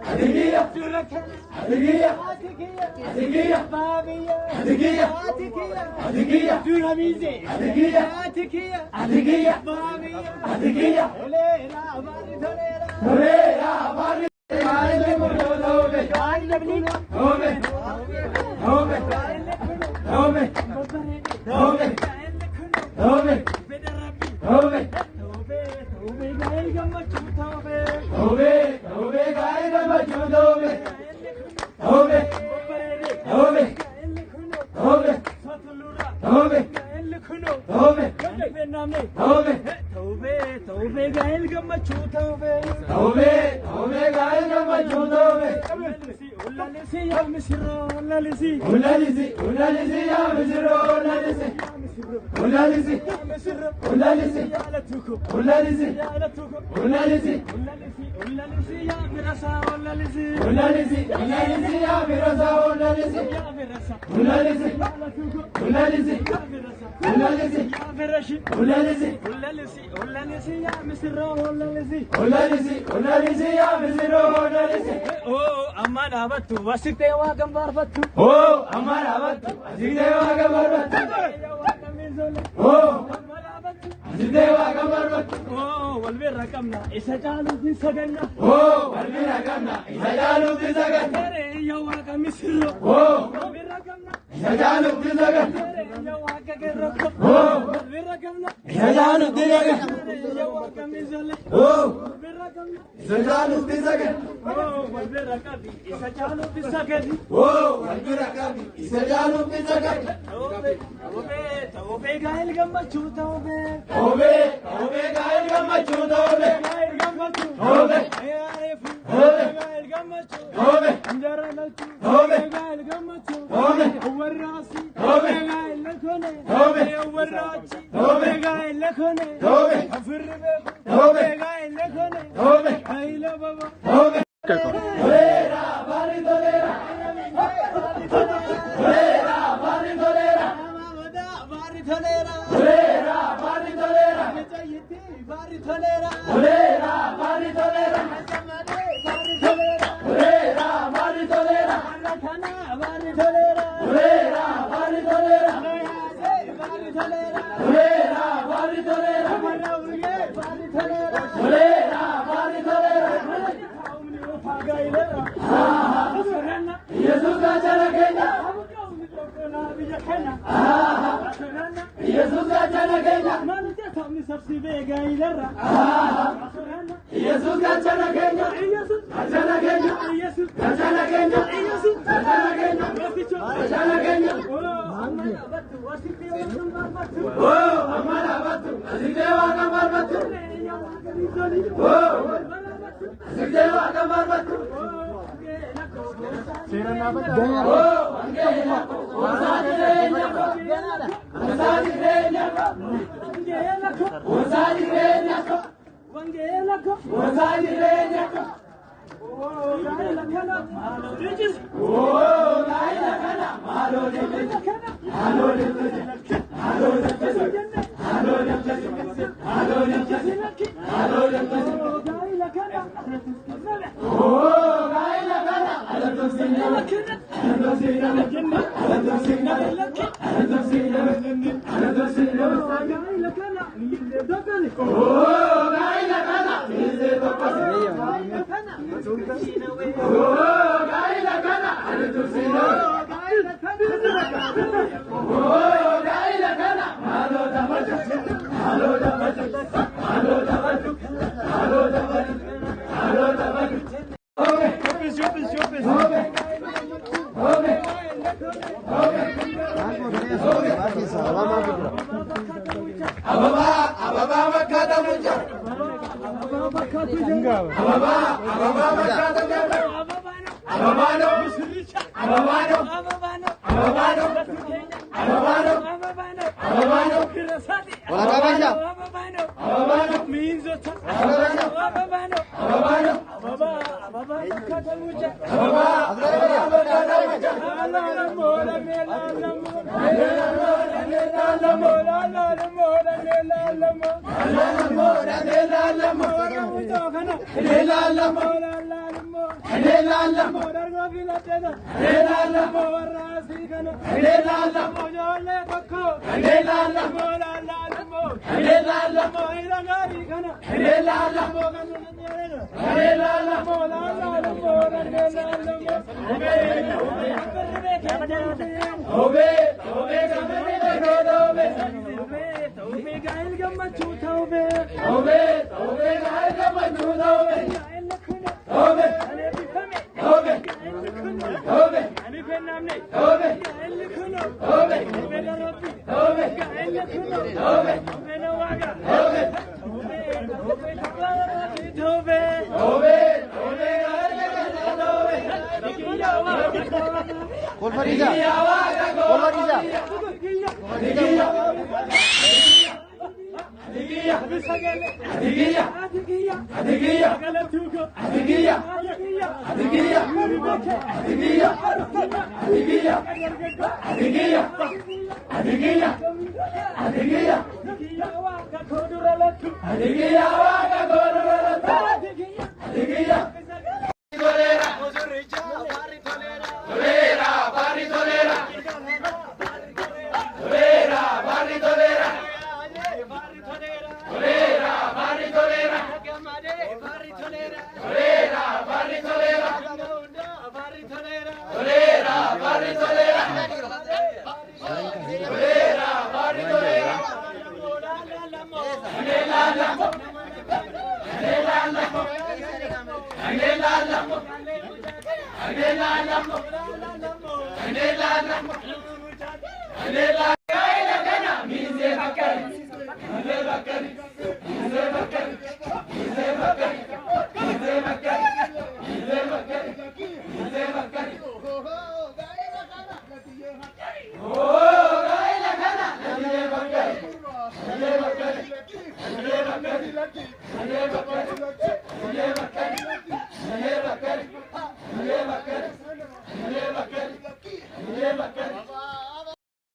Adigiya, Adigiya, Adigiya, Adigiya, Adigiya, Duramize, Adigiya, Adigiya, Adigiya, Olera, Olera, Adeelala modargo filatena. Adeelala mowarasi kana. Adeelala mojole tokko. Adeelala molala mo. Adeelala moirangari kana. Adeelala moganu nyerena. Adeelala molala mo. Adeelala mo. Obe obe kamane dobe. Obe gail gamchu thobe. Obe gail gamchu thobe. Obe Obe Obe ani fenamne Obe Obe mera rabbi Obe Obe mera waga Obe Obe Obe Obe Kol Fariza. Kol Fariza. Adigiya, Adigiya, Adigiya, Adigiya, Galatuko, Adigiya, Adigiya, Adigiya, Adigiya, Adigiya, Adigiya, Adigiya, Adigiya, Adigiya, waga koduralatu, Adigiya, waga koduralatu, Adigiya, Tolera, Tolera, Barri Tolera, Tolera, Barri Tolera. Tolera, Barri Tolera. Barri Tolera. Tolera, Barri Tolera. Barri Tolera. Tolera, Barri Tolera. Tolera, Barri Tolera. Anelala. Anelala. Anelala. Anelala. Anelala. Anelala. Kaila kana mize bakari. Mize bakari. Mize bakari. Mize bakari. Mize bakari. Mize bakari. Mize bakari. Oh, kaila kana mize bakari. Mize bakari. Mize bakari. Mize bakari. Mize bakari. Mize bakari. Mize bakari. Mize bakari. Mize bakari.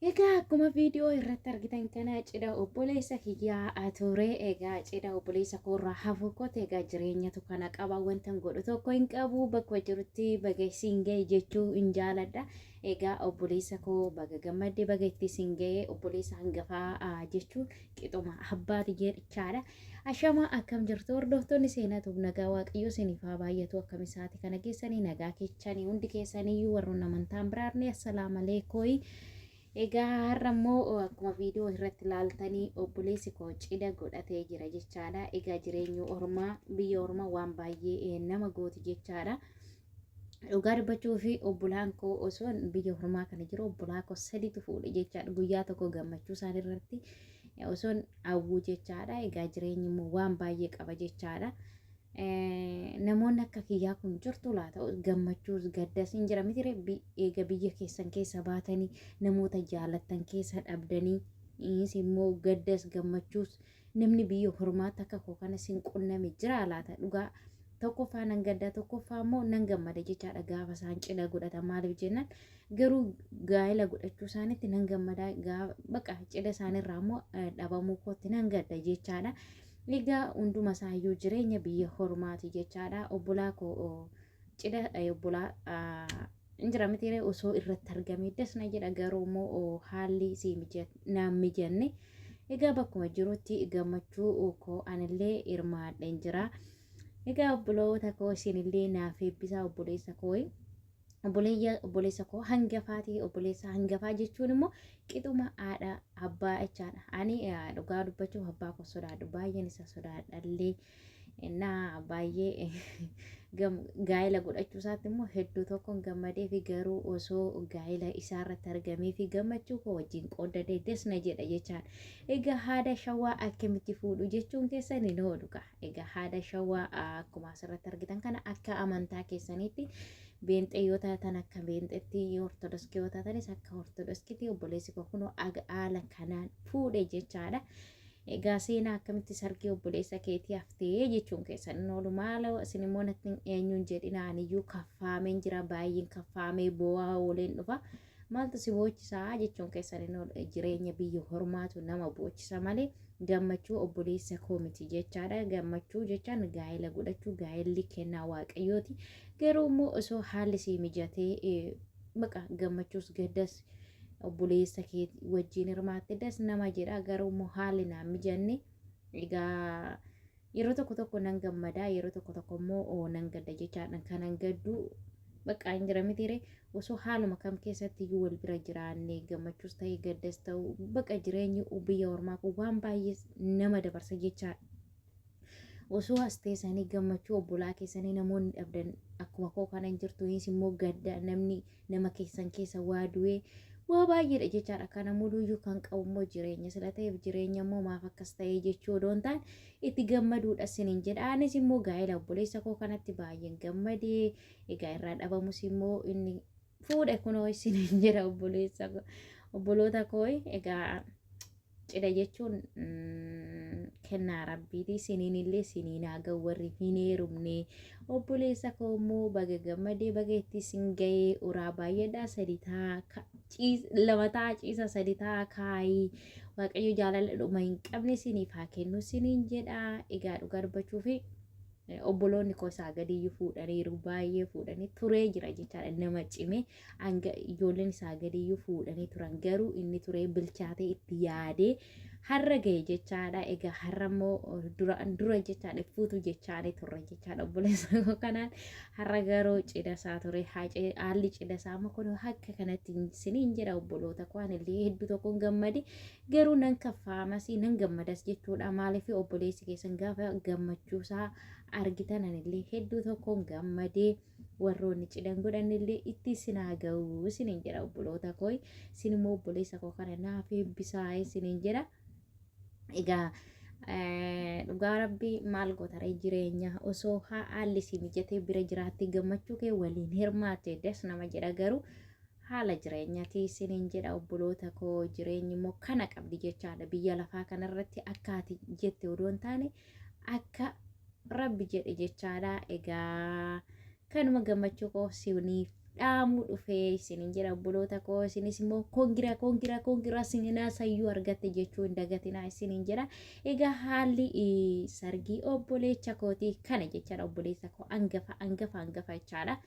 Egaa akkuma viidiyoo irratti argitan kana cidha obboleessa kiyyaa ture. Egaa cidha obboleessa koorraa hafu kote egaa jireenyatu kana qaba wantan godhu tokko hin qabu bakka jirutti baga siin ga'e jechuu hin jaaladha. Egaa obboleessa koo baga gammadde baga itti siin ga'e obboleessa hangafaa jechuun qixuma abbaati jechaadha. Ashama akkam jirtu hordoftoonni seenaatuuf nagaa waaqayyoo isiniif haa baay'atu akkam isaati kana keessanii nagaa keessanii hundi keessaniyyuu warroon amantaan biraarne assalaamu alaykum. Egaa har'ammoo akkuma viidiyoo irratti ilaaltanii obboleessi koo cidha godhatee jira jechaadha. Egaa jireenyi ormaa biyya ormaa waan baay'ee nama gooti jechaadha. Dhugaa dubbachuu fi obbolaan koo osoo biyya ormaa kana jiru obbolaa koo sadiitu fuudhe jechaadha. Guyyaa tokko gammachuu isaan irratti osoo hawwuu jechaadha. Egaa jireenyi immoo waan baay'ee qaba jechaadha. Namoonni akka kiyyaa kun jirtu laata gammachuus gaddas hin jira miti eega biyya keessan keessa baatanii namoota jaalattan keessa dhabdanii immoo gaddas gammachuus namni biyya ormaatti akka koo kana sin qunname jira laata. Dhugaa tokkoffaa nan gaddaa tokkoffaa immoo nan gammada jechaadha gaafa isaan cidha godhatan. Maaliif jennaan garuu gaa'ela godhachuu isaaniitti nan gammada gaafa baqa cidha isaaniirraa immoo dhabamuu kootti nan gadda jechaadha. Egaa hunduma isaayyuu jireenya biyya ormaati jechaadha. Obbolaa koo cidha obbolaa injira miti osoo irratti argame dasna jedha garuu immoo haalli si naan mijanne. Egaa bakkuma jirutti gammachuu koo anillee hirmaadheen jira. Egaa obboloota koo isinillee naaf eebbisaa obboleessa koo. Obboleessa koo hangafaati. Obboleessa hangafaa jechuun immoo qixuma haadha abbaa jechaadha. Ani dhugaa dubbachuuf abbaa koo sodaadhu baay'een isa sodaadhallee naa baay'ee gaa'ela godhachuu isaatti immoo hedduu tokkoon gammadee fi garuu osoo gaa'ela isaarratti argamee fi gammachuu koo wajjin qooddadee desna jedha jechaadha. Egaa haadha shawaa akkamitti fuudhu jechuun keessan hin ooluka. Egaa haadha shawaa akkuma asirratti argitan kana akka amantaa keessaniitti beenxee yoo taatan akka beenxeetti ortodoksii yoo taatanis akka ortodoksiitti obboleessi koo kunoo haala kanaan fuudhe jechaadha. Egaa seenaa akkamitti sargii obboleessa keetii haftee jechuun keessan hin oolu. Maala isin immoo natti eenyuun jedhinaan iyyuu kaffaameen jira baay'een kaffaamee bo'aa ooleen dhufa. maaltu si boochisaa jechuun keessan jireenya biyya hormaatu nama boochisa malee gammachuu obboleessa koo miti jechaadha. Gammachuu jechaan gaa'ela godhachuu gaa'elli kennaa waaqayyooti. Garuu immoo osoo haalli si mijatee baqa gammachuus gaddas obboleessa kee wajjin hirmaatte das nama jedha. Garuu immoo haalli naan mijanne egaa yeroo tokko nan gammadaa yeroo tokko immoo nan gadda jechaadha. Kanan gaddu baqa hin jira mitiire osoo haaluma kam keessatti iyyuu wal bira jiraanne gammachuus ta'ee gaddas ta'u baqa jireenyi biyya ormaa kun waan baay'ee nama dabarsa jechaadha. Osoo as teessanii gammachuu obbolaa keessanii namoonni dhabdan akkuma koo kana hin jirtu immoo gadda namni nama keessan keessa waa du'ee waa baay'eedha jechaadha. Kana muluyyuu kan qabu immoo jireenya sila ta'eef jireenya immoo maaf akkas ta'ee jechuu odoon ta'an itti gammaduudha isiniin jedha. Anis immoo gaa'ela obboleessa koo kanatti baay'een gammadee egaa irraa dhabamus immoo inni fuudha kunoo isiniin jedha obboloota koo egaa cidha jechuun kennaa rabbiiti. Siniinillee siniinaa ga'u warri hin heerumne obboleessa koo immoo baga gammadee baga itti sin ga'ee uraa baay'eedha. Sadi ta'a lama ta'a ciisa sadi ta'a kaayii waaqayyo jaalala dhuma hin qabne siniif haa kennu siniin jedha. Egaa dhugaa dubbachuufi obboloonni koo isaa gadiyyuu fuudhaniiru baay'ee fuudhanii turee jira jechaadha. Nama cime hanga ijoolleen isaa gadiyyuu fuudhanii turan garuu inni turee bilchaatee itti yaadee har'a ga'e jechaadha. Egaa har'a immoo dura jechaadha fuutu jechaadha turre jechaadha obboleessa koo kanaan. Har'a garuu cidha isaa ture haalli cidha isaa amma kun akka kanatti siniin jedha obboloota koo anillee hedduu tokkoon gammade garuu nan kaffaamas nan gammadas jechuudha. Maaliif obboleessi keessan gaafa gammachuusaa argitan anillee hedduu tokkoon gammadee warroonni cidhan godhanillee itti sinaa ga'u siniin jedha obboloota koo. Sin immoo obboleessa koo kana naaf eebbisaa siniin jedha. Egaa dhugaa rabbii maal gootaree jireenya osoo haalli si mijatee bira jiraatti gammachuu kee waliin hirmaatte des nama jedha. Garuu haala jireenyaati siniin jedha obboloota koo. Jireenyi immoo kana qabdi jechaadha. Biyya lafaa kanarratti akka ati jette odoo hin taane akka rabbi jedhe jechaadha. Egaa kanuma gammachuu koo siniif dhaamuu dhufee isiniin jedha obboloota koo. Isinis immoo koongiraa sininaa sayyuu argatte jechuu hin dagatinaa isiniin jedha. Egaa haalli sargii obboleessa kooti kana jechaadha. Obboleessa koo hangafa jechaadha.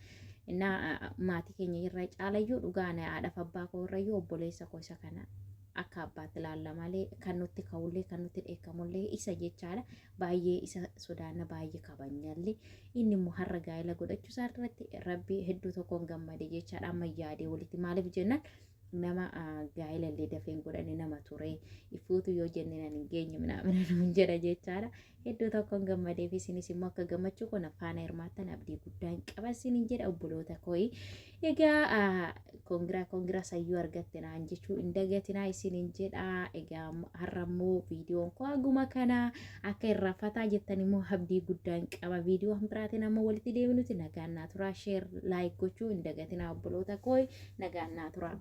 Maatii keenya irra caalayyuu dhugaan haadhaaf abbaa koo irrayyuu obboleessa koo isa kana akka abbaatti ilaalla malee kan nutti ka'ullee kan nutti dheekkamullee isa jechaadha. Baay'ee isa sodaanna baay'ee kabanyallee inni immoo har'a gaa'ela godhachuu isaa irratti rabbi hedduu tokkoon gammade jechaadha. Amma yaadee walitti maaliif jennaan nama gaa'ela illee dafeen godhani nama ture ifuutu yoo jenne nan hin geenye minamina nuun jedha jechaadha. Hedduu tokkoon gammadee fi isinis immoo akka gammachuu kun faana hirmaattan abdii guddaa hin qaban siniin jedha obboloota koo. Egaa koongiraa sayyuu argatte naan jechuu hin dagatinaa isiniin jedha. Egaa har'a immoo viidiyoon koo haguma kana akka irrafataa jettan immoo abdii guddaa hin qaba. Viidiyoo biraatiin amma walitti deebinuti nagaan naa tura. Sheer laayik gochuu hin dagatinaa obboloota koo. Nagaan naa tura.